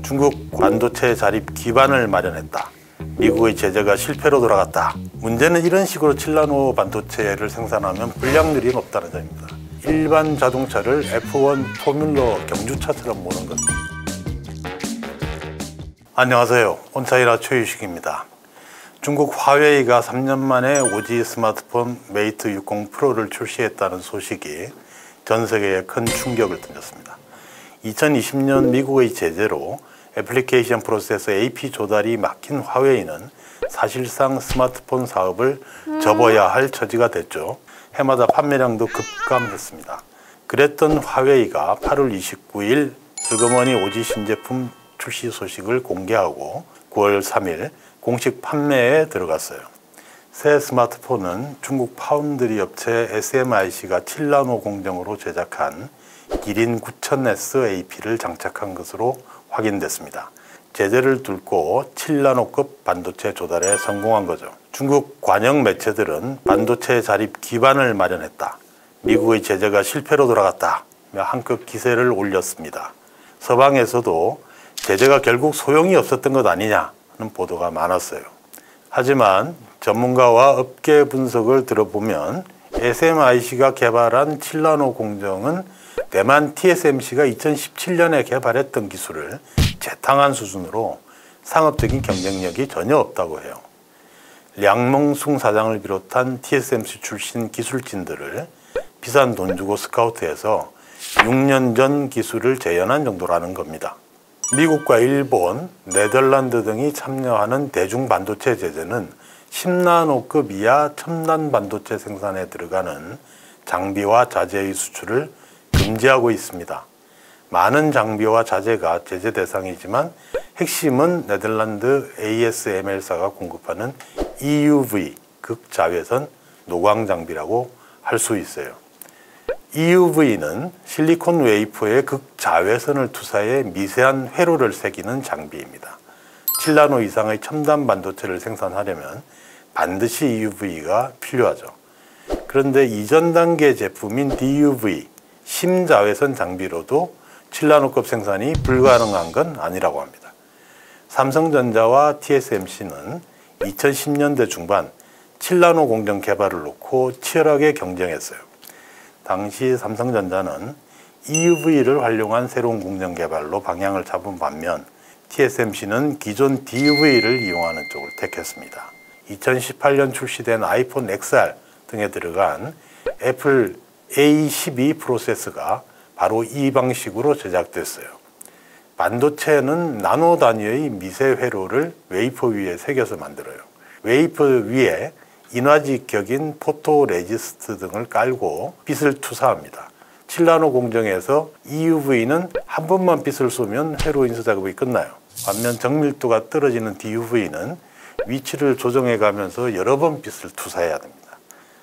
중국 반도체 자립 기반을 마련했다. 미국의 제재가 실패로 돌아갔다. 문제는 이런 식으로 7나노 반도체를 생산하면 불량률이 높다는 점입니다. 일반 자동차를 F1 포뮬러 경주차처럼 모는 것. 안녕하세요. 온차이나 최유식입니다. 중국 화웨이가 3년 만에 5G 스마트폰 메이트 60 프로를 출시했다는 소식이 전 세계에 큰 충격을 던졌습니다. 2020년 미국의 제재로 애플리케이션 프로세서 AP 조달이 막힌 화웨이는 사실상 스마트폰 사업을 접어야 할 처지가 됐죠. 해마다 판매량도 급감했습니다. 그랬던 화웨이가 8월 29일 슬그머니 5G 신제품 출시 소식을 공개하고 9월 3일 공식 판매에 들어갔어요. 새 스마트폰은 중국 파운드리 업체 SMIC가 7나노 공정으로 제작한 기린 9000S AP를 장착한 것으로 확인됐습니다. 제재를 뚫고 7나노급 반도체 조달에 성공한 거죠. 중국 관영 매체들은 반도체 자립 기반을 마련했다. 미국의 제재가 실패로 돌아갔다. 한껏 기세를 올렸습니다. 서방에서도 제재가 결국 소용이 없었던 것 아니냐는 보도가 많았어요. 하지만 전문가와 업계 분석을 들어보면 SMIC가 개발한 7나노 공정은 대만 TSMC가 2017년에 개발했던 기술을 재탕한 수준으로 상업적인 경쟁력이 전혀 없다고 해요. 량몽숭 사장을 비롯한 TSMC 출신 기술진들을 비싼 돈 주고 스카우트해서 6년 전 기술을 재현한 정도라는 겁니다. 미국과 일본, 네덜란드 등이 참여하는 대중 반도체 제재는 10나노급 이하 첨단 반도체 생산에 들어가는 장비와 자재의 수출을 금지하고 있습니다. 많은 장비와 자재가 제재 대상이지만 핵심은 네덜란드 ASML사가 공급하는 EUV 극자외선 노광 장비라고 할 수 있어요. EUV는 실리콘 웨이퍼에 극자외선을 투사해 미세한 회로를 새기는 장비입니다. 7나노 이상의 첨단 반도체를 생산하려면 반드시 EUV가 필요하죠. 그런데 이전 단계 제품인 DUV, 심자외선 장비로도 7나노급 생산이 불가능한 건 아니라고 합니다. 삼성전자와 TSMC는 2010년대 중반 7나노 공정 개발을 놓고 치열하게 경쟁했어요. 당시 삼성전자는 EUV를 활용한 새로운 공정 개발로 방향을 잡은 반면 TSMC는 기존 DUV를 이용하는 쪽을 택했습니다. 2018년 출시된 아이폰 XR 등에 들어간 애플 A12 프로세서가 바로 이 방식으로 제작됐어요. 반도체는 나노 단위의 미세 회로를 웨이퍼 위에 새겨서 만들어요. 웨이퍼 위에 인화지 격인 포토레지스트 등을 깔고 빛을 투사합니다. 7나노 공정에서 EUV는 한 번만 빛을 쏘면 회로 인쇄 작업이 끝나요. 반면 정밀도가 떨어지는 DUV는 위치를 조정해 가면서 여러 번 빛을 투사해야 됩니다.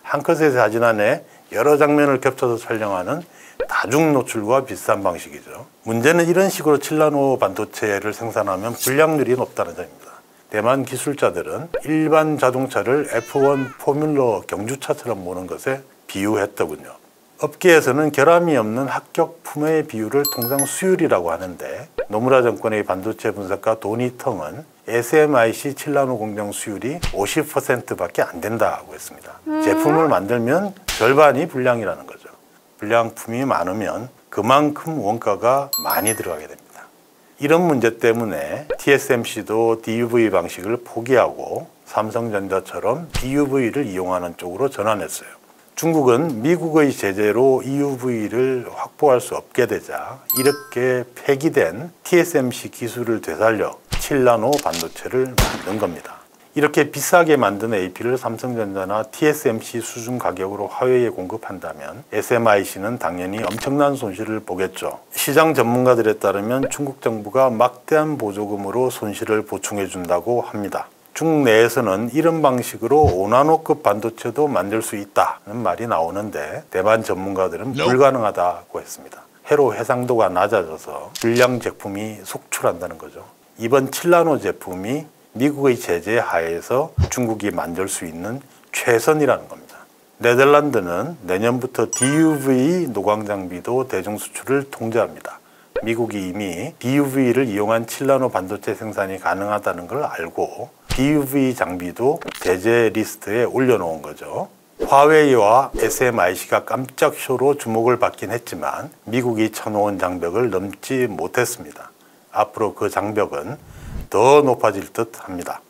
한 컷의 사진 안에 여러 장면을 겹쳐서 촬영하는 다중 노출과 비슷한 방식이죠. 문제는 이런 식으로 7나노 반도체를 생산하면 불량률이 높다는 점입니다. 대만 기술자들은 일반 자동차를 F1 포뮬러 경주차처럼 모는 것에 비유했더군요. 업계에서는 결함이 없는 합격 품의 비율을 통상 수율이라고 하는데 노무라 정권의 반도체 분석가 도니텅은 SMIC 7나노 공정 수율이 50%밖에 안 된다고 했습니다. 제품을 만들면 절반이 불량이라는 거죠. 불량품이 많으면 그만큼 원가가 많이 들어가게 됩니다. 이런 문제 때문에 TSMC도 DUV 방식을 포기하고 삼성전자처럼 EUV를 이용하는 쪽으로 전환했어요. 중국은 미국의 제재로 EUV를 확보할 수 없게 되자 이렇게 폐기된 TSMC 기술을 되살려 7나노 반도체를 만든 겁니다. 이렇게 비싸게 만든 AP를 삼성전자나 TSMC 수준 가격으로 화웨이에 공급한다면 SMIC는 당연히 엄청난 손실을 보겠죠. 시장 전문가들에 따르면 중국 정부가 막대한 보조금으로 손실을 보충해 준다고 합니다. 중국 내에서는 이런 방식으로 5나노급 반도체도 만들 수 있다는 말이 나오는데 대만 전문가들은 불가능하다고 했습니다. 회로 해상도가 낮아져서 불량 제품이 속출한다는 거죠. 이번 7나노 제품이 미국의 제재 하에서 중국이 만들 수 있는 최선이라는 겁니다. 네덜란드는 내년부터 DUV 노광 장비도 대중 수출을 통제합니다. 미국이 이미 DUV를 이용한 7나노 반도체 생산이 가능하다는 걸 알고 DUV 장비도 제재 리스트에 올려놓은 거죠. 화웨이와 SMIC가 깜짝 쇼로 주목을 받긴 했지만 미국이 쳐놓은 장벽을 넘지 못했습니다. 앞으로 그 장벽은 더 높아질 듯 합니다.